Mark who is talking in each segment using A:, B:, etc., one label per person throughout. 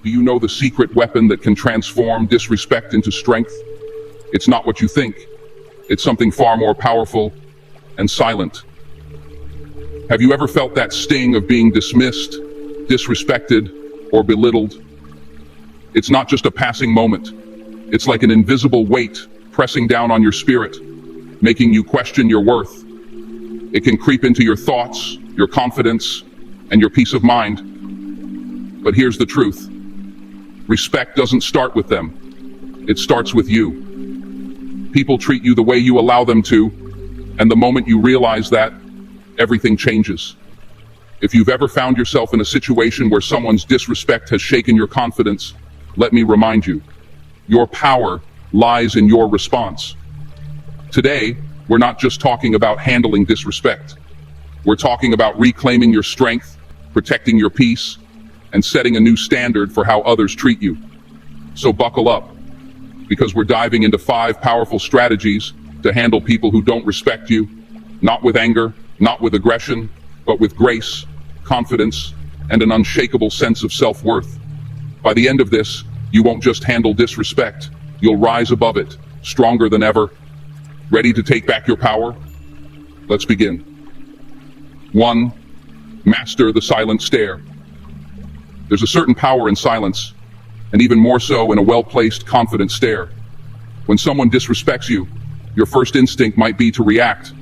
A: Do you know the secret weapon that can transform disrespect into strength? It's not what you think. It's something far more powerful and silent. Have you ever felt that sting of being dismissed, disrespected, or belittled? It's not just a passing moment. It's like an invisible weight pressing down on your spirit, making you question your worth. It can creep into your thoughts, your confidence, and your peace of mind. But here's the truth. Respect doesn't start with them. It starts with you. People treat you the way you allow them to, and the moment you realize that, everything changes. If you've ever found yourself in a situation where someone's disrespect has shaken your confidence, let me remind you, your power lies in your response. Today, we're not just talking about handling disrespect. We're talking about reclaiming your strength, protecting your peace, and setting a new standard for how others treat you. So buckle up, because we're diving into 5 powerful strategies to handle people who don't respect you, not with anger, not with aggression, but with grace, confidence, and an unshakable sense of self-worth. By the end of this, you won't just handle disrespect, you'll rise above it, stronger than ever. Ready to take back your power? Let's begin. 1. Master the silent stare. There's a certain power in silence, and even more so in a well-placed, confident stare. When someone disrespects you, your first instinct might be to react,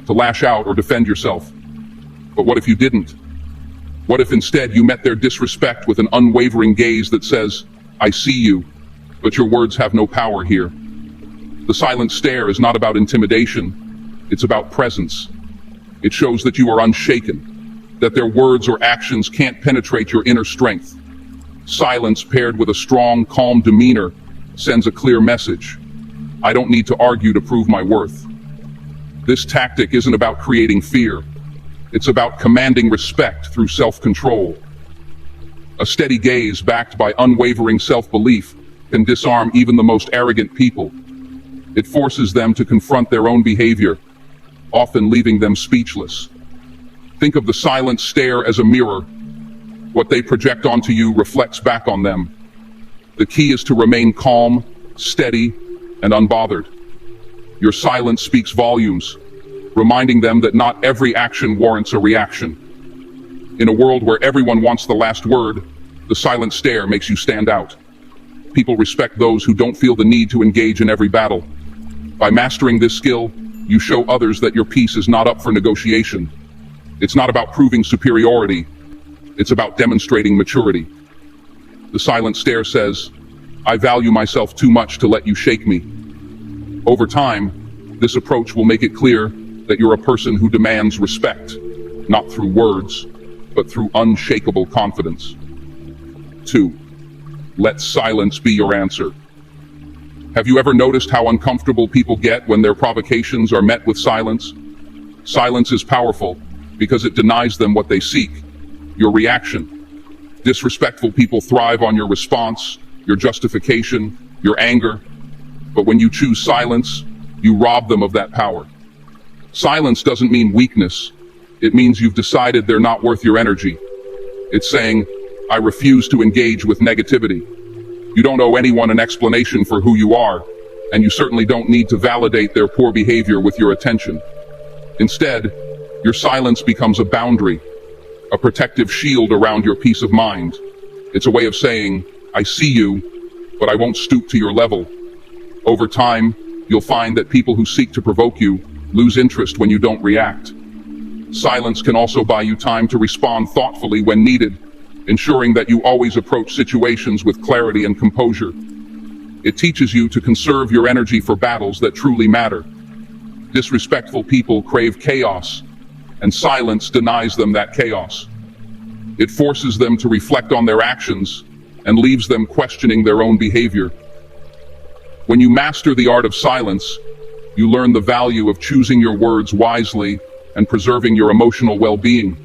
A: to lash out or defend yourself. But what if you didn't? What if instead you met their disrespect with an unwavering gaze that says, "I see you, but your words have no power here"? The silent stare is not about intimidation, it's about presence. It shows that you are unshaken, that their words or actions can't penetrate your inner strength. Silence paired with a strong, calm demeanor sends a clear message. I don't need to argue to prove my worth. This tactic isn't about creating fear. It's about commanding respect through self-control. A steady gaze backed by unwavering self-belief can disarm even the most arrogant people. It forces them to confront their own behavior, often leaving them speechless. Think of the silent stare as a mirror. What they project onto you reflects back on them. The key is to remain calm, steady, and unbothered. Your silence speaks volumes, reminding them that not every action warrants a reaction. In a world where everyone wants the last word, the silent stare makes you stand out. People respect those who don't feel the need to engage in every battle. By mastering this skill, you show others that your peace is not up for negotiation. It's not about proving superiority, it's about demonstrating maturity. The silent stare says, "I value myself too much to let you shake me." Over time, this approach will make it clear that you're a person who demands respect, not through words, but through unshakable confidence. 2. Let silence be your answer. Have you ever noticed how uncomfortable people get when their provocations are met with silence? Silence is powerful because it denies them what they seek, your reaction. Disrespectful people thrive on your response, your justification, your anger. But when you choose silence, you rob them of that power. Silence doesn't mean weakness. It means you've decided they're not worth your energy. It's saying, "I refuse to engage with negativity." You don't owe anyone an explanation for who you are, and you certainly don't need to validate their poor behavior with your attention. Instead, your silence becomes a boundary, a protective shield around your peace of mind. It's a way of saying, "I see you, but I won't stoop to your level." Over time, you'll find that people who seek to provoke you lose interest when you don't react. Silence can also buy you time to respond thoughtfully when needed, ensuring that you always approach situations with clarity and composure. It teaches you to conserve your energy for battles that truly matter. Disrespectful people crave chaos, and silence denies them that chaos. It forces them to reflect on their actions and leaves them questioning their own behavior. When you master the art of silence, you learn the value of choosing your words wisely and preserving your emotional well-being.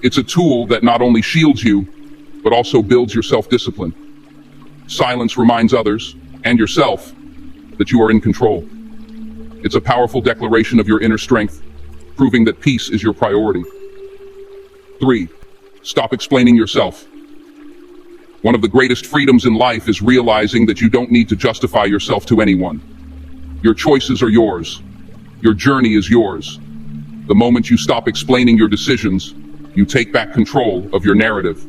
A: It's a tool that not only shields you, but also builds your self-discipline. Silence reminds others, and yourself, that you are in control. It's a powerful declaration of your inner strength, proving that peace is your priority. 3. Stop explaining yourself. One of the greatest freedoms in life is realizing that you don't need to justify yourself to anyone. Your choices are yours. Your journey is yours. The moment you stop explaining your decisions, you take back control of your narrative.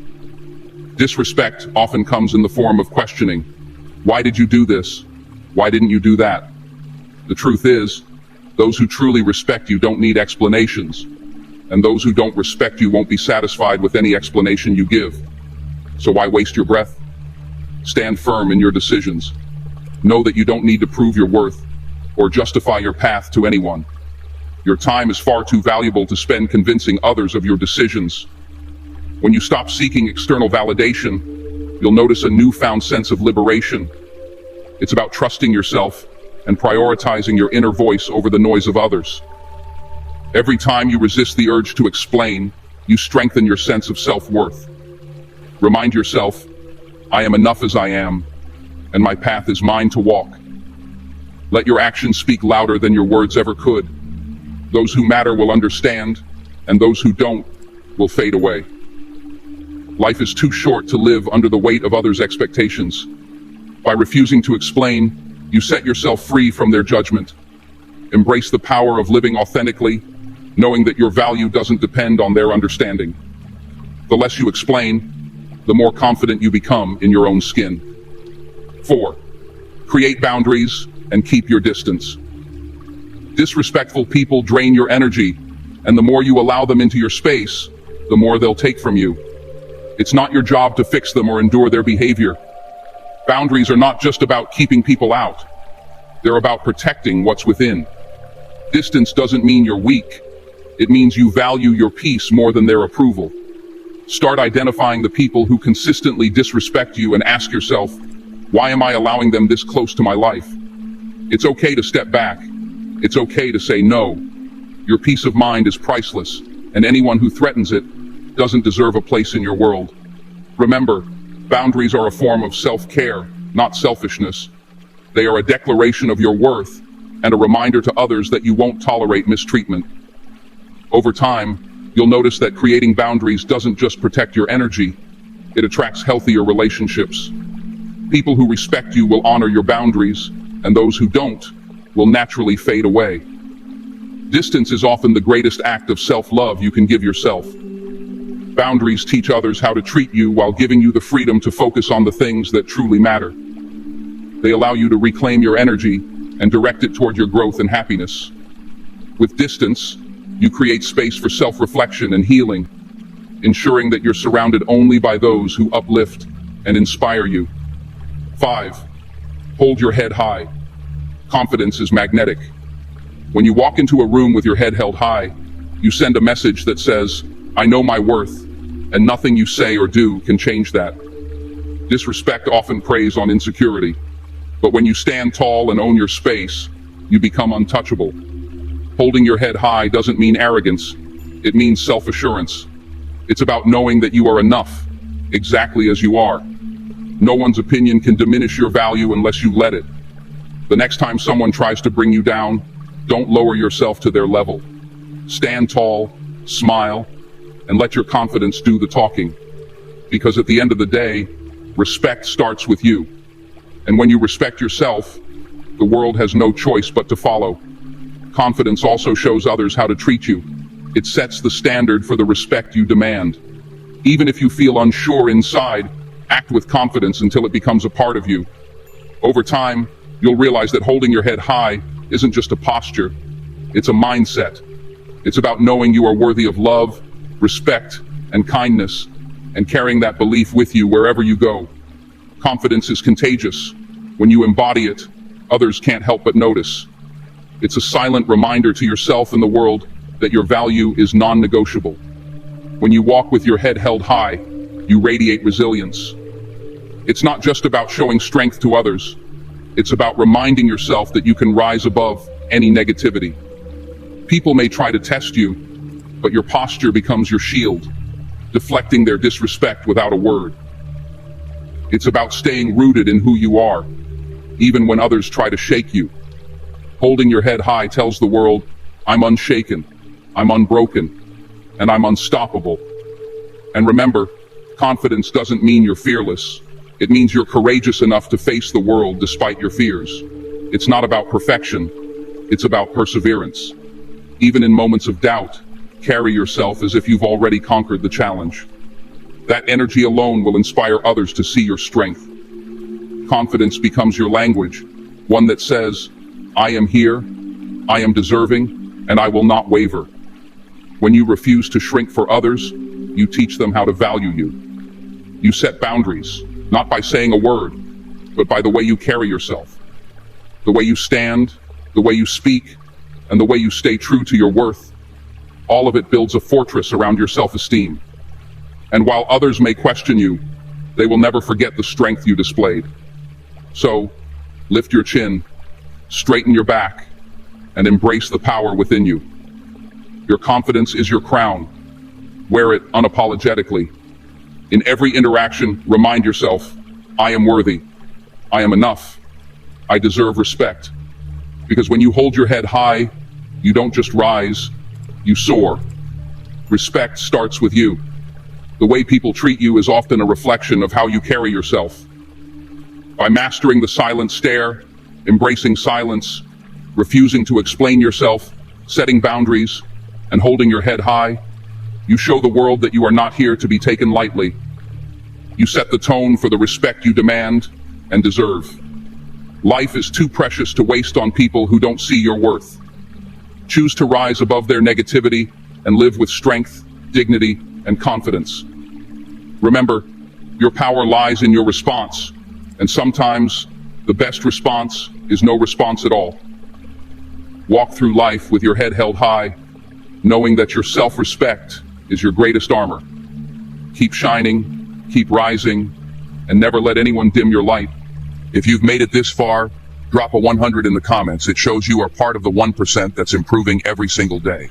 A: Disrespect often comes in the form of questioning. Why did you do this? Why didn't you do that? The truth is, those who truly respect you don't need explanations, and those who don't respect you won't be satisfied with any explanation you give. So why waste your breath? Stand firm in your decisions. Know that you don't need to prove your worth or justify your path to anyone. Your time is far too valuable to spend convincing others of your decisions. When you stop seeking external validation, you'll notice a newfound sense of liberation. It's about trusting yourself and prioritizing your inner voice over the noise of others. Every time you resist the urge to explain, you strengthen your sense of self-worth. Remind yourself, I am enough as I am, and my path is mine to walk. Let your actions speak louder than your words ever could. Those who matter will understand, and those who don't will fade away. Life is too short to live under the weight of others' expectations. By refusing to explain, you set yourself free from their judgment. Embrace the power of living authentically, knowing that your value doesn't depend on their understanding. The less you explain, the more confident you become in your own skin. 4. Create boundaries and keep your distance. Disrespectful people drain your energy, and the more you allow them into your space, the more they'll take from you. It's not your job to fix them or endure their behavior. Boundaries are not just about keeping people out. They're about protecting what's within. Distance doesn't mean you're weak. It means you value your peace more than their approval. Start identifying the people who consistently disrespect you and ask yourself, why am I allowing them this close to my life? It's okay to step back. It's okay to say no. Your peace of mind is priceless, and anyone who threatens it doesn't deserve a place in your world. Remember, boundaries are a form of self-care, not selfishness. They are a declaration of your worth and a reminder to others that you won't tolerate mistreatment. Over time, you'll notice that creating boundaries doesn't just protect your energy, it attracts healthier relationships. People who respect you will honor your boundaries, and those who don't will naturally fade away. Distance is often the greatest act of self-love you can give yourself. Boundaries teach others how to treat you while giving you the freedom to focus on the things that truly matter. They allow you to reclaim your energy and direct it toward your growth and happiness. With distance, you create space for self-reflection and healing, ensuring that you're surrounded only by those who uplift and inspire you. 5. Hold your head high. Confidence is magnetic. When you walk into a room with your head held high, you send a message that says, I know my worth, and nothing you say or do can change that. Disrespect often preys on insecurity, but when you stand tall and own your space, you become untouchable. Holding your head high doesn't mean arrogance, it means self-assurance. It's about knowing that you are enough, exactly as you are. No one's opinion can diminish your value unless you let it. The next time someone tries to bring you down, don't lower yourself to their level. Stand tall, smile, and let your confidence do the talking. Because at the end of the day, respect starts with you. And when you respect yourself, the world has no choice but to follow. Confidence also shows others how to treat you. It sets the standard for the respect you demand. Even if you feel unsure inside, act with confidence until it becomes a part of you. Over time, you'll realize that holding your head high isn't just a posture, it's a mindset. It's about knowing you are worthy of love, respect, and kindness, and carrying that belief with you wherever you go. Confidence is contagious. When you embody it, others can't help but notice. It's a silent reminder to yourself and the world that your value is non-negotiable. When you walk with your head held high, you radiate resilience. It's not just about showing strength to others. It's about reminding yourself that you can rise above any negativity. People may try to test you, but your posture becomes your shield, deflecting their disrespect without a word. It's about staying rooted in who you are, even when others try to shake you. Holding your head high tells the world, I'm unshaken, I'm unbroken, and I'm unstoppable. And remember, confidence doesn't mean you're fearless. It means you're courageous enough to face the world despite your fears. It's not about perfection, it's about perseverance. Even in moments of doubt, carry yourself as if you've already conquered the challenge. That energy alone will inspire others to see your strength. Confidence becomes your language, one that says, I am here, I am deserving, and I will not waver. When you refuse to shrink for others, you teach them how to value you. You set boundaries, not by saying a word, but by the way you carry yourself. The way you stand, the way you speak, and the way you stay true to your worth. All of it builds a fortress around your self-esteem. And while others may question you, they will never forget the strength you displayed. So, lift your chin, straighten your back, and embrace the power within you. Your confidence is your crown. Wear it unapologetically. In every interaction, remind yourself, I am worthy. I am enough. I deserve respect. Because when you hold your head high, you don't just rise, you soar. Respect starts with you. The way people treat you is often a reflection of how you carry yourself. By mastering the silent stare, embracing silence, refusing to explain yourself, setting boundaries, and holding your head high, you show the world that you are not here to be taken lightly. You set the tone for the respect you demand and deserve. Life is too precious to waste on people who don't see your worth. Choose to rise above their negativity and live with strength, dignity, and confidence. Remember, your power lies in your response, and sometimes the best response is no response at all. Walk through life with your head held high, knowing that your self-respect is your greatest armor. Keep shining, keep rising, and never let anyone dim your light. If you've made it this far, drop a 100 in the comments. It shows you are part of the 1% that's improving every single day.